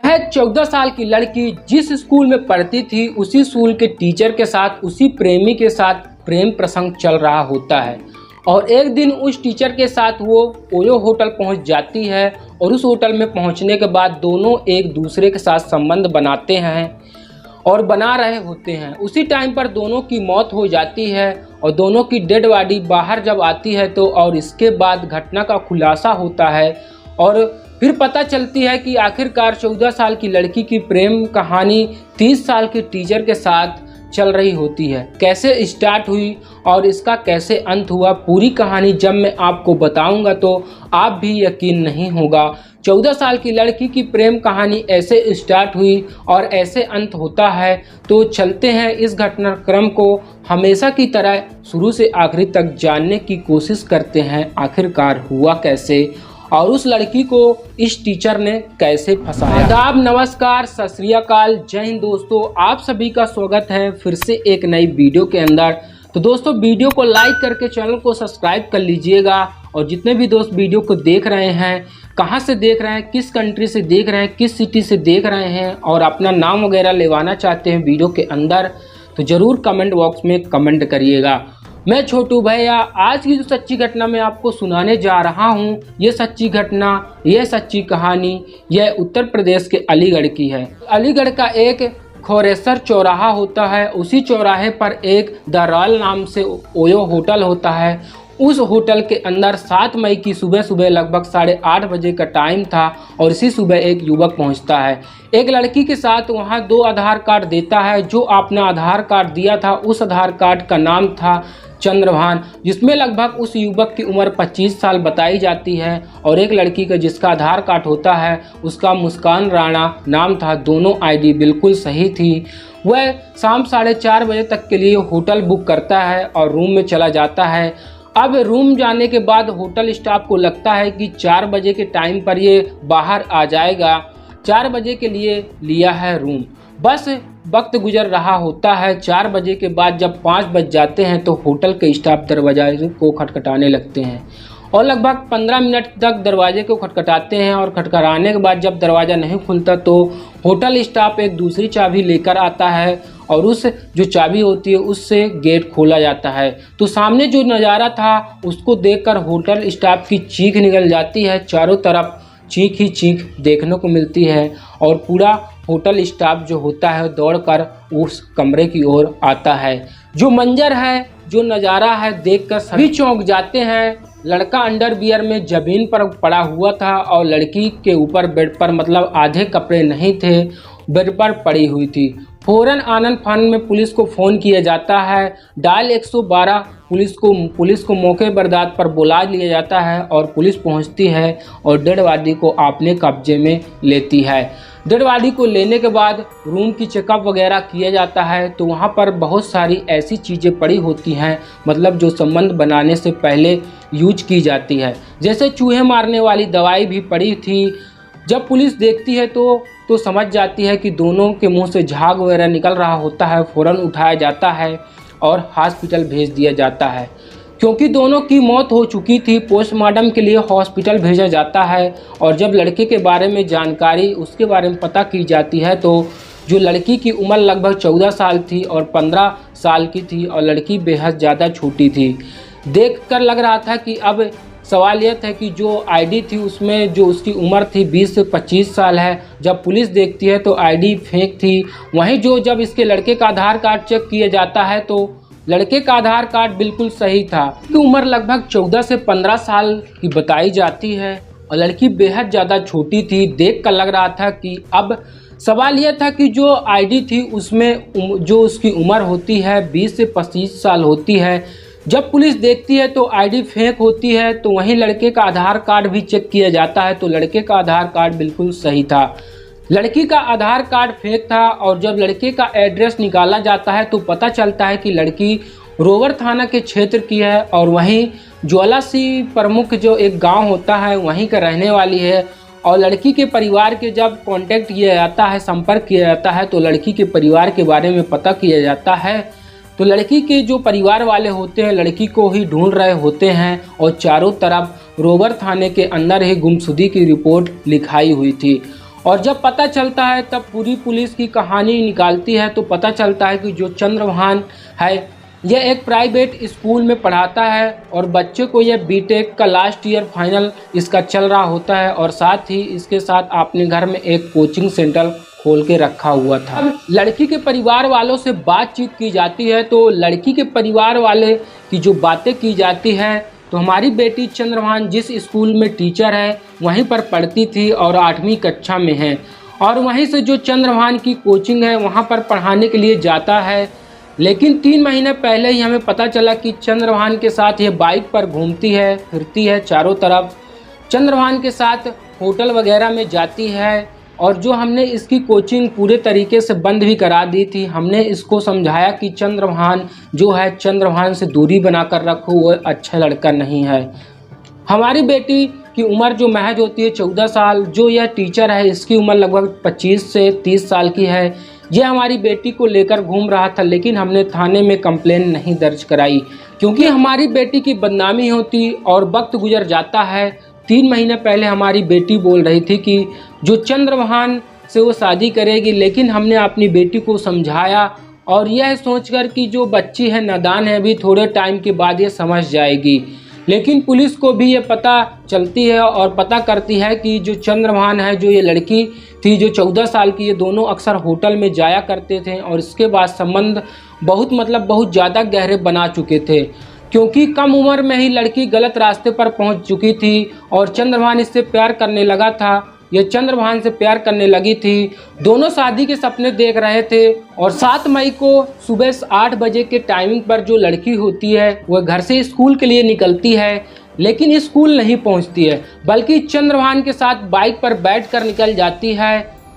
है 14 साल की लड़की जिस स्कूल में पढ़ती थी उसी स्कूल के टीचर के साथ उसी प्रेमी के साथ प्रेम प्रसंग चल रहा होता है और एक दिन उस टीचर के साथ वो ओयो होटल पहुंच जाती है और उस होटल में पहुंचने के बाद दोनों एक दूसरे के साथ संबंध बनाते हैं और बना रहे होते हैं। उसी टाइम पर दोनों की मौत हो जाती है और दोनों की डेड बॉडी बाहर जब आती है तो और इसके बाद घटना का खुलासा होता है और फिर पता चलती है कि आखिरकार 14 साल की लड़की की प्रेम कहानी 30 साल के टीचर के साथ चल रही होती है। कैसे स्टार्ट हुई और इसका कैसे अंत हुआ, पूरी कहानी जब मैं आपको बताऊंगा तो आप भी यकीन नहीं होगा। 14 साल की लड़की की प्रेम कहानी ऐसे स्टार्ट हुई और ऐसे अंत होता है। तो चलते हैं इस घटनाक्रम को हमेशा की तरह शुरू से आखिरी तक जानने की कोशिश करते हैं आखिरकार हुआ कैसे और उस लड़की को इस टीचर ने कैसे फंसाया। आदाब, नमस्कार, सत श्री अकाल, जय हिंद दोस्तों, आप सभी का स्वागत है फिर से एक नई वीडियो के अंदर। तो दोस्तों वीडियो को लाइक करके चैनल को सब्सक्राइब कर लीजिएगा और जितने भी दोस्त वीडियो को देख रहे हैं, कहां से देख रहे हैं, किस कंट्री से देख रहे हैं, किस सिटी से देख रहे हैं और अपना नाम वगैरह लेवाना चाहते हैं वीडियो के अंदर तो ज़रूर कमेंट बॉक्स में कमेंट करिएगा। मैं छोटू भैया आज की जो सच्ची घटना मैं आपको सुनाने जा रहा हूं, ये सच्ची घटना, ये सच्ची कहानी, यह उत्तर प्रदेश के अलीगढ़ की है। अलीगढ़ का एक खोरेसर चौराहा होता है, उसी चौराहे पर एक द रॉयल नाम से ओयो होटल होता है। उस होटल के अंदर 7 मई की सुबह सुबह लगभग 8:30 बजे का टाइम था और इसी सुबह एक युवक पहुंचता है। एक लड़की के साथ वहां 2 आधार कार्ड देता है। जो आपने आधार कार्ड दिया था उस आधार कार्ड का नाम था चंद्रभान, जिसमें लगभग उस युवक की उम्र 25 साल बताई जाती है और एक लड़की का जिसका आधार कार्ड होता है उसका मुस्कान राणा नाम था। दोनों आईडी बिल्कुल सही थी। वह शाम 4:30 बजे तक के लिए होटल बुक करता है और रूम में चला जाता है। अब रूम जाने के बाद होटल स्टाफ को लगता है कि 4 बजे के टाइम पर ये बाहर आ जाएगा। 4 बजे के लिए लिया है रूम। बस वक्त गुजर रहा होता है। 4 बजे के बाद जब 5 बज जाते हैं तो होटल के स्टाफ दरवाजे को खटखटाने लगते हैं और लगभग 15 मिनट तक दरवाजे को खटखटाते हैं और खटखटाने के बाद जब दरवाज़ा नहीं खुलता तो होटल स्टाफ एक दूसरी चाबी लेकर आता है और उस जो चाबी होती है उससे गेट खोला जाता है। तो सामने जो नज़ारा था उसको देखकर होटल स्टाफ की चीख निकल जाती है। चारों तरफ चीख ही चीख देखने को मिलती है और पूरा होटल स्टाफ जो होता है दौड़कर उस कमरे की ओर आता है। जो मंजर है, जो नज़ारा है देखकर सभी चौंक जाते हैं। लड़का अंडरवियर में ज़मीन पर पड़ा हुआ था और लड़की के ऊपर बेड पर मतलब आधे कपड़े नहीं थे, बेड पर पड़ी हुई थी। फौरन आनन फानन में पुलिस को फ़ोन किया जाता है। डायल 112 पुलिस को मौके बर्दात पर बुला लिया जाता है और पुलिस पहुंचती है और डेड बॉडी को अपने कब्जे में लेती है। डेड बॉडी को लेने के बाद रूम की चेकअप वगैरह किया जाता है तो वहाँ पर बहुत सारी ऐसी चीज़ें पड़ी होती हैं मतलब जो संबंध बनाने से पहले यूज की जाती है। जैसे चूहे मारने वाली दवाई भी पड़ी थी। जब पुलिस देखती है तो समझ जाती है कि दोनों के मुंह से झाग वगैरह निकल रहा होता है। फ़ौरन उठाया जाता है और हॉस्पिटल भेज दिया जाता है। क्योंकि दोनों की मौत हो चुकी थी पोस्टमार्टम के लिए हॉस्पिटल भेजा जाता है और जब लड़के के बारे में जानकारी उसके बारे में पता की जाती है तो जो लड़की की उम्र लगभग 14 साल थी और 15 साल की थी और लड़की बेहद ज़्यादा छोटी थी। देखकर लग रहा था कि अब सवाल यह था कि जो आईडी थी उसमें जो उसकी उम्र थी 20 से 25 साल है। जब पुलिस देखती है तो आईडी फेक थी। वहीं जब इसके लड़के का आधार कार्ड चेक किया जाता है तो लड़के का आधार कार्ड बिल्कुल सही था। उसकी उम्र लगभग 14 से 15 साल की बताई जाती है और लड़की बेहद ज़्यादा छोटी थी। देख कर लग रहा था कि अब सवाल यह था कि जो आईडी थी उसमें जो उसकी उम्र होती है 20 से 25 साल होती है। जब पुलिस देखती है तो आईडी फेक होती है तो वहीं लड़के का आधार कार्ड भी चेक किया जाता है तो लड़के का आधार कार्ड बिल्कुल सही था। लड़की का आधार कार्ड फेक था और जब लड़के का एड्रेस निकाला जाता है तो पता चलता है कि लड़की रोवर थाना के क्षेत्र की है और वहीं ज्वालासी प्रमुख जो एक गांव होता है वहीं का रहने वाली है। और लड़की के परिवार के जब कांटेक्ट किया जाता है, संपर्क किया जाता है तो लड़की के परिवार के बारे में पता किया जाता है तो लड़की के जो परिवार वाले होते हैं लड़की को ही ढूंढ रहे होते हैं और चारों तरफ रोवर थाने के अंदर ही गुमशुदगी की रिपोर्ट लिखाई हुई थी। और जब पता चलता है तब पूरी पुलिस की कहानी निकालती है तो पता चलता है कि जो चंद्रभान है यह एक प्राइवेट स्कूल में पढ़ाता है और बच्चे को यह बीटेक का लास्ट ईयर फाइनल इसका चल रहा होता है और साथ ही इसके साथ अपने घर में एक कोचिंग सेंटर खोल के रखा हुआ था। अब लड़की के परिवार वालों से बातचीत की जाती है तो लड़की के परिवार वाले की जो बातें की जाती है तो हमारी बेटी चंद्रभान जिस स्कूल में टीचर है वहीं पर पढ़ती थी और 8वीं कक्षा में है और वहीं से जो चंद्रभान की कोचिंग है वहां पर पढ़ाने के लिए जाता है। लेकिन 3 महीने पहले ही हमें पता चला कि चंद्रभान के साथ ये बाइक पर घूमती है, फिरती है चारों तरफ, चंद्रभान के साथ होटल वगैरह में जाती है और जो हमने इसकी कोचिंग पूरे तरीके से बंद भी करा दी थी। हमने इसको समझाया कि चंद्रभान जो है चंद्रभान से दूरी बनाकर रखो, वो अच्छा लड़का नहीं है। हमारी बेटी की उम्र जो महज होती है 14 साल, जो यह टीचर है इसकी उम्र लगभग 25 से 30 साल की है। यह हमारी बेटी को लेकर घूम रहा था लेकिन हमने थाने में कंप्लेन नहीं दर्ज कराई क्योंकि हमारी बेटी की बदनामी होती और वक्त गुजर जाता है। 3 महीने पहले हमारी बेटी बोल रही थी कि जो चंद्रभान से वो शादी करेगी, लेकिन हमने अपनी बेटी को समझाया और यह सोचकर कि जो बच्ची है नादान है, अभी थोड़े टाइम के बाद ये समझ जाएगी। लेकिन पुलिस को भी ये पता चलती है और पता करती है कि जो चंद्रभान है, जो ये लड़की थी जो 14 साल की, ये दोनों अक्सर होटल में जाया करते थे और इसके बाद संबंध बहुत ज़्यादा गहरे बना चुके थे क्योंकि कम उम्र में ही लड़की गलत रास्ते पर पहुंच चुकी थी और चंद्रभान इससे प्यार करने लगा था, यह चंद्रभान से प्यार करने लगी थी। दोनों शादी के सपने देख रहे थे और 7 मई को सुबह 8 बजे के टाइमिंग पर जो लड़की होती है वह घर से स्कूल के लिए निकलती है लेकिन स्कूल नहीं पहुंचती है बल्कि चंद्रभान के साथ बाइक पर बैठकर निकल जाती है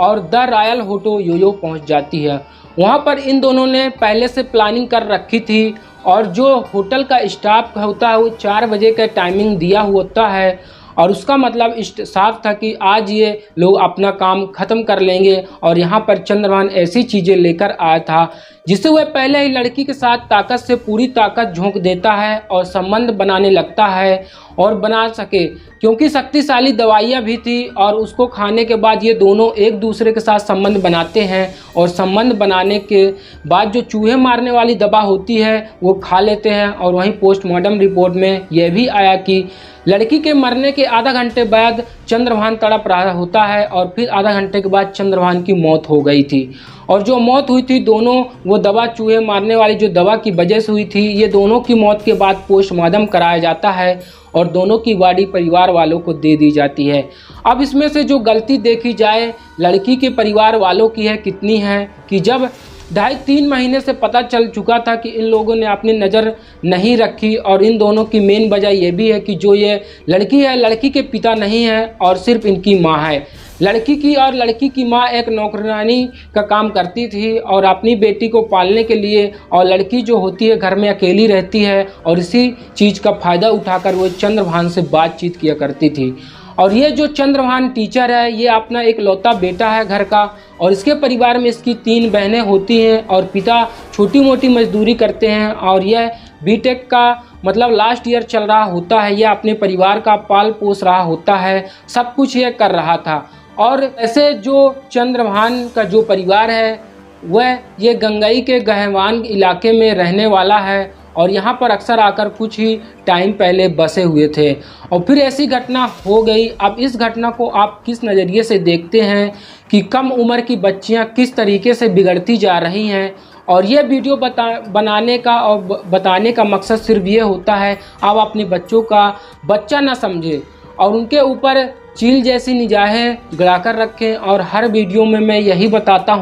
और द रॉयल होटल योयो पहुंच जाती है। वहां पर इन दोनों ने पहले से प्लानिंग कर रखी थी और जो होटल का स्टाफ होता है वो 4 बजे का टाइमिंग दिया होता है और उसका मतलब साफ था कि आज ये लोग अपना काम ख़त्म कर लेंगे और यहाँ पर चंद्रभान ऐसी चीज़ें लेकर आया था जिससे वह पहले ही लड़की के साथ ताकत से पूरी ताकत झोंक देता है और संबंध बनाने लगता है और बना सके क्योंकि शक्तिशाली दवाइयाँ भी थी और उसको खाने के बाद ये दोनों एक दूसरे के साथ संबंध बनाते हैं और संबंध बनाने के बाद जो चूहे मारने वाली दवा होती है वो खा लेते हैं। और वहीं पोस्टमार्टम रिपोर्ट में यह भी आया कि लड़की के मरने के आधा घंटे बाद चंद्रभान तड़प रहा होता है और फिर आधा घंटे के बाद चंद्रभान की मौत हो गई थी और जो मौत हुई थी दोनों वो दवा चूहे मारने वाली जो दवा की वजह से हुई थी, ये दोनों की मौत के बाद पोस्टमार्टम कराया जाता है और दोनों की बॉडी परिवार वालों को दे दी जाती है। अब इसमें से जो गलती देखी जाए लड़की के परिवार वालों की है कितनी है कि जब 2.5-3 महीने से पता चल चुका था कि इन लोगों ने अपनी नज़र नहीं रखी और इन दोनों की मेन वजह ये भी है कि जो ये लड़की है लड़की के पिता नहीं है और सिर्फ इनकी माँ है। लड़की की माँ एक नौकरानी का काम करती थी और अपनी बेटी को पालने के लिए, और लड़की जो होती है घर में अकेली रहती है और इसी चीज़ का फ़ायदा उठाकर वो चंद्रभान से बातचीत किया करती थी। और ये जो चंद्रभान टीचर है ये अपना एक लौता बेटा है घर का और इसके परिवार में इसकी 3 बहनें होती हैं और पिता छोटी मोटी मजदूरी करते हैं और यह बीटेक का मतलब लास्ट ईयर चल रहा होता है। यह अपने परिवार का पाल पोस रहा होता है, सब कुछ यह कर रहा था। और ऐसे जो चंद्रभान का जो परिवार है वह ये गंगई के गहवान इलाके में रहने वाला है और यहाँ पर अक्सर आकर कुछ ही टाइम पहले बसे हुए थे और फिर ऐसी घटना हो गई। अब इस घटना को आप किस नज़रिए से देखते हैं कि कम उम्र की बच्चियाँ किस तरीके से बिगड़ती जा रही हैं। और ये वीडियो बनाने का और बताने का मकसद सिर्फ ये होता है आप अपने बच्चों का बच्चा ना समझें और उनके ऊपर चील जैसी निगाहें गड़ाकर रखें। और हर वीडियो में मैं यही बताता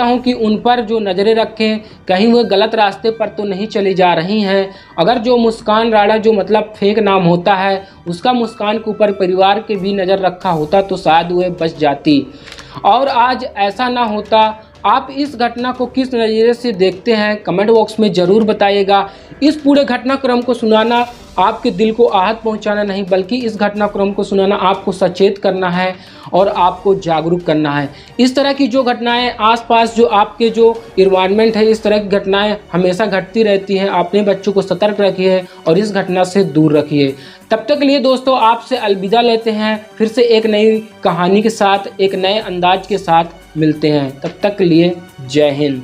हूं कि उन पर जो नज़रें रखें कहीं वो गलत रास्ते पर तो नहीं चली जा रही हैं। अगर जो मुस्कान राणा जो मतलब फेक नाम होता है उसका मुस्कान के ऊपर परिवार के भी नज़र रखा होता तो शायद वह बच जाती और आज ऐसा ना होता। आप इस घटना को किस नज़रिए से देखते हैं कमेंट बॉक्स में ज़रूर बताइएगा। इस पूरे घटनाक्रम को सुनाना आपके दिल को आहत पहुंचाना नहीं, बल्कि इस घटनाक्रम को सुनाना, आपको सचेत करना है और आपको जागरूक करना है। इस तरह की जो घटनाएं आसपास जो आपके जो इन्वायरमेंट है, इस तरह की घटनाएं हमेशा घटती रहती हैं। अपने बच्चों को सतर्क रखिए और इस घटना से दूर रखिए। तब तक के लिए दोस्तों आपसे अलविदा लेते हैं। फिर से एक नई कहानी के साथ, एक नए अंदाज के साथ मिलते हैं। तब तक के लिए जय हिंद।